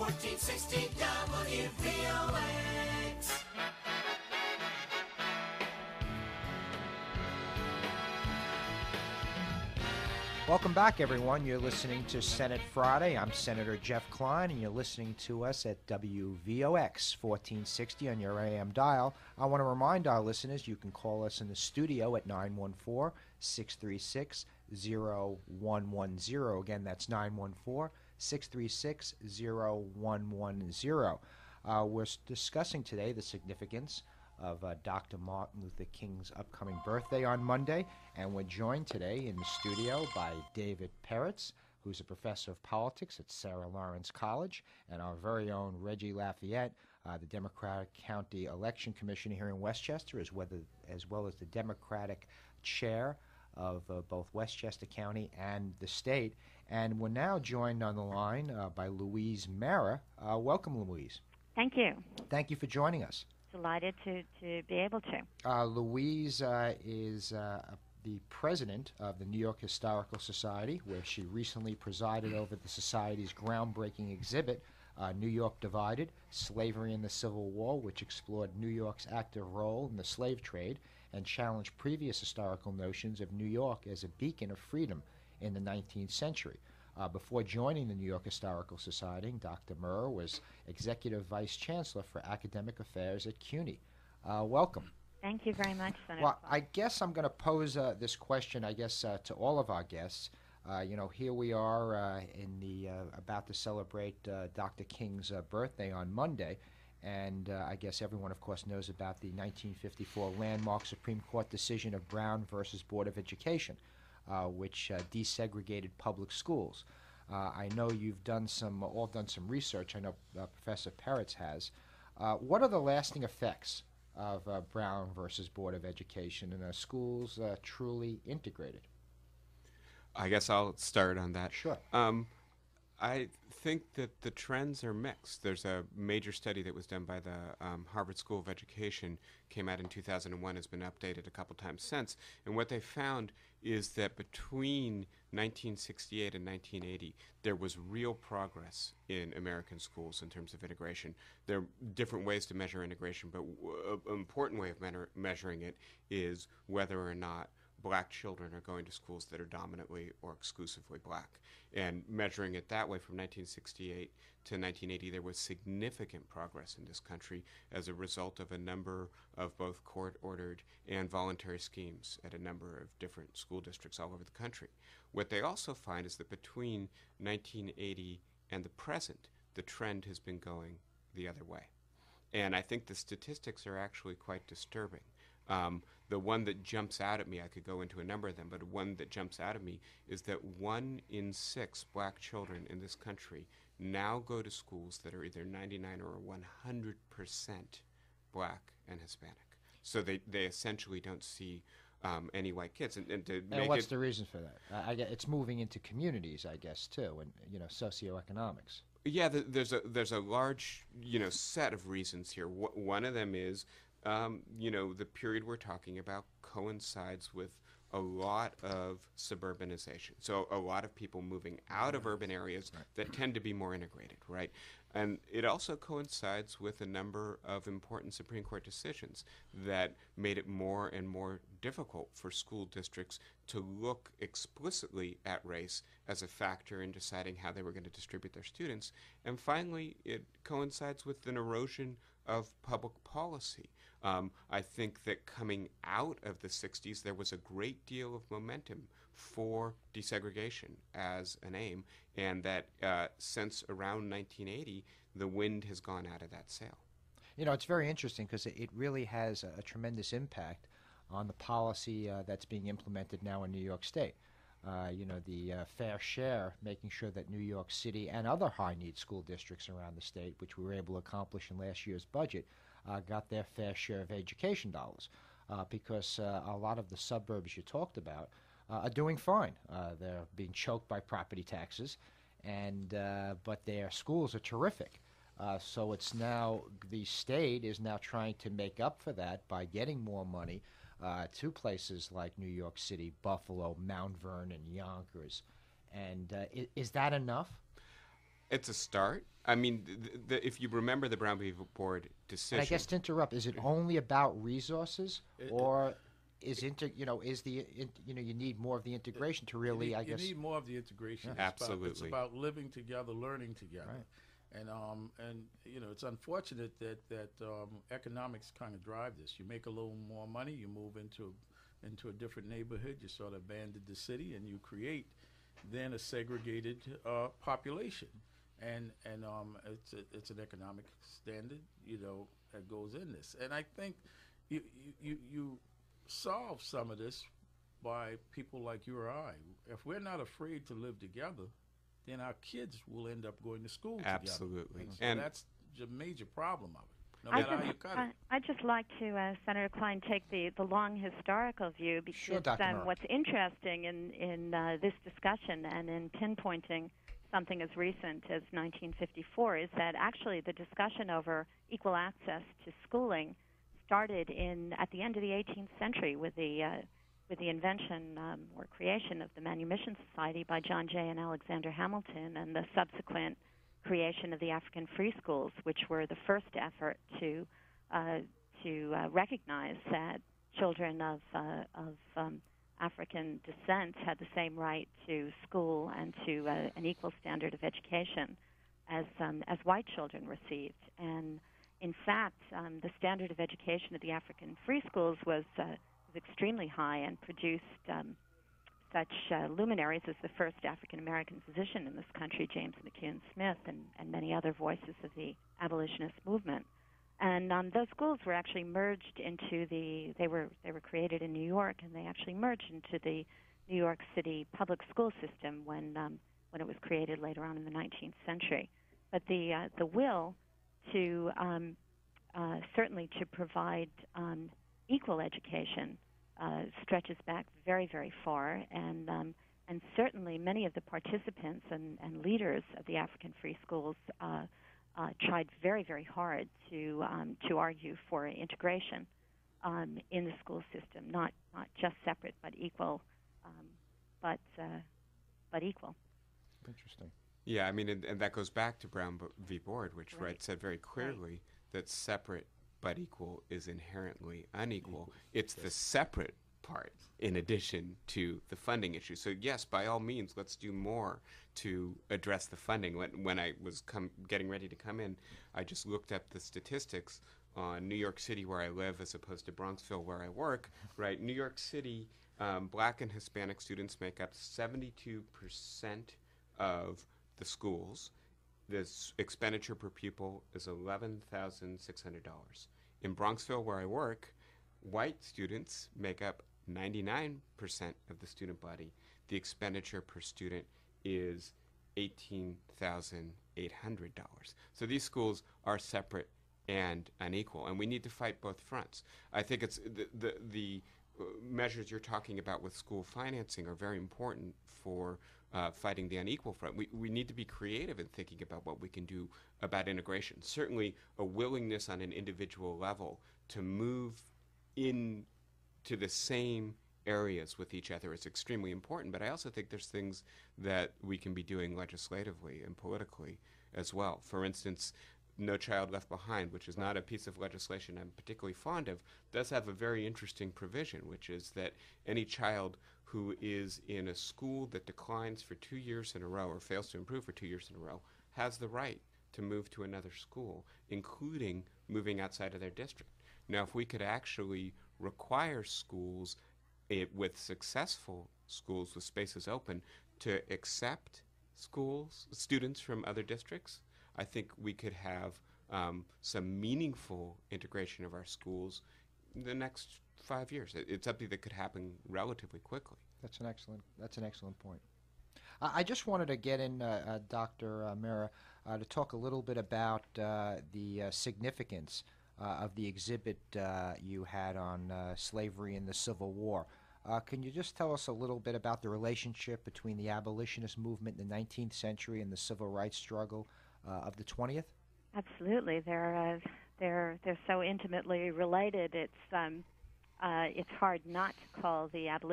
1460 WVOX. Welcome back, everyone. You're listening to Senate Friday. I'm Senator Jeff Klein, and you're listening to us at WVOX 1460 on your AM dial. I want to remind our listeners you can call us in the studio at 914-636-0110. Again, that's 914-636-0110. We're discussing today the significance of Dr. Martin Luther King's upcoming birthday on Monday, and we're joined today in the studio by David Peritz, who's a professor of politics at Sarah Lawrence College, and our very own Reggie La-Fayette, the Democratic County Election Commissioner here in Westchester, as well as the Democratic chair of both Westchester County and the state. And we're now joined on the line by Louise Mirrer. Welcome, Louise. Thank you. Thank you for joining us. Delighted to be able to. Louise is the president of the New York Historical Society, where she recently presided over the Society's groundbreaking exhibit, New York Divided, Slavery in the Civil War, which explored New York's active role in the slave trade and challenged previous historical notions of New York as a beacon of freedom in the 19th century. Before joining the New York Historical Society, Dr. Mirrer was Executive Vice Chancellor for Academic Affairs at CUNY. Welcome. Thank you very much, Senator. Well, I guess I'm going to pose this question, to all of our guests. Here we are about to celebrate Dr. King's birthday on Monday, and I guess everyone, of course, knows about the 1954 landmark Supreme Court decision of Brown versus Board of Education, which desegregated public schools. I know you've done some research. I know Professor Peritz has. What are the lasting effects of Brown versus Board of Education, and are schools truly integrated? I guess I'll start on that. Sure. I think that the trends are mixed. There's a major study that was done by the Harvard School of Education, came out in 2001, has been updated a couple times since, and what they found is that between 1968 and 1980, there was real progress in American schools in terms of integration. There are different ways to measure integration, but an important way of measuring it is whether or not black children are going to schools that are dominantly or exclusively black. And measuring it that way from 1968 to 1980, there was significant progress in this country as a result of a number of both court-ordered and voluntary schemes at a number of different school districts all over the country. What they also find is that between 1980 and the present, the trend has been going the other way. And I think the statistics are actually quite disturbing. The one that jumps out at me, I could go into a number of them, but one that jumps out at me is that 1 in 6 black children in this country now go to schools that are either 99 or 100% black and Hispanic. So they essentially don't see any white kids. And what's the reason for that? It's moving into communities, I guess, too, and socioeconomics. Yeah, there's a large set of reasons here. One of them is the period we're talking about coincides with a lot of suburbanization. So a lot of people moving out of urban areas that tend to be more integrated, right? And it also coincides with a number of important Supreme Court decisions that made it more and more difficult for school districts to look explicitly at race as a factor in deciding how they were going to distribute their students. And finally, it coincides with an erosion of public policy. I think that coming out of the 60s, there was a great deal of momentum for desegregation as an aim, and that since around 1980, the wind has gone out of that sail. It's very interesting because it really has a tremendous impact on the policy that's being implemented now in New York State. The fair share, making sure that New York City and other high-need school districts around the state, which we were able to accomplish in last year's budget, got their fair share of education dollars because a lot of the suburbs you talked about are doing fine. They're being choked by property taxes, but their schools are terrific. So it's now, the state is now trying to make up for that by getting more money to places like New York City, Buffalo, Mount Vernon, Yonkers. And is that enough? It's a start. I mean, if you remember the Brown v. Board decision. And I guess to interrupt, is it only about resources, or is you need more of the integration to really, you need more of the integration. Yeah. Absolutely. It's about living together, learning together. Right. And it's unfortunate that economics kind of drive this. You make a little more money, you move into a different neighborhood, you sort of abandon the city, and you create then a segregated population. And it's an economic standard, that goes in this. And I think you solve some of this by people like you or I. If we're not afraid to live together, then our kids will end up going to school Absolutely. together. And so that's the major problem of it, no matter how you cut it. I'd just like to, Senator Klein, take the long historical view, because Sure, Dr. Mirrer. What's interesting in this discussion and in pinpointing something as recent as 1954 is that actually the discussion over equal access to schooling started at the end of the 18th century with the invention or creation of the Manumission Society by John Jay and Alexander Hamilton, and the subsequent creation of the African Free Schools, which were the first effort to recognize that children of African descent had the same right to school and to an equal standard of education as white children received. And in fact, the standard of education of the African free schools was extremely high and produced such luminaries as the first African-American physician in this country, James McCune Smith, and many other voices of the abolitionist movement. And those schools were actually merged into they were created in New York, and they actually merged into the New York City public school system when it was created later on in the 19th century. But the will to certainly to provide equal education stretches back very, very far, and certainly many of the participants and leaders of the African free schools tried very, very hard to argue for integration in the school system, not just separate but equal, but equal. Interesting. Yeah, I mean, and that goes back to Brown v. Board, which said very clearly that separate but equal is inherently unequal. It's the separate part in addition to the funding issue. So yes, by all means, let's do more to address the funding. When I was getting ready to come in, I just looked up the statistics on New York City, where I live, as opposed to Bronxville, where I work. Right, New York City, Black and Hispanic students make up 72% of the schools. This expenditure per pupil is $11,600. In Bronxville, where I work, white students make up 99% of the student body. The expenditure per student is $18,800. So these schools are separate and unequal, and we need to fight both fronts. I think it's the measures you're talking about with school financing are very important for fighting the unequal front. We need to be creative in thinking about what we can do about integration. Certainly a willingness on an individual level to move into the same areas with each other is extremely important, but I also think there's things that we can be doing legislatively and politically as well. For instance, No Child Left Behind, which is not a piece of legislation I'm particularly fond of, does have a very interesting provision, which is that any child who is in a school that declines for 2 years in a row or fails to improve for 2 years in a row has the right to move to another school, including moving outside of their district. Now, if we could actually require schools with successful schools with spaces open to accept students from other districts, I think we could have some meaningful integration of our schools in the next 5 years. It's something that could happen relatively quickly. That's an excellent point. I just wanted to get in, Dr. Mirrer, to talk a little bit about the significance of the exhibit you had on slavery in the Civil War. Can you just tell us a little bit about the relationship between the abolitionist movement in the 19th century and the civil rights struggle of the 20th? Absolutely, they're so intimately related. It's hard not to call the abolition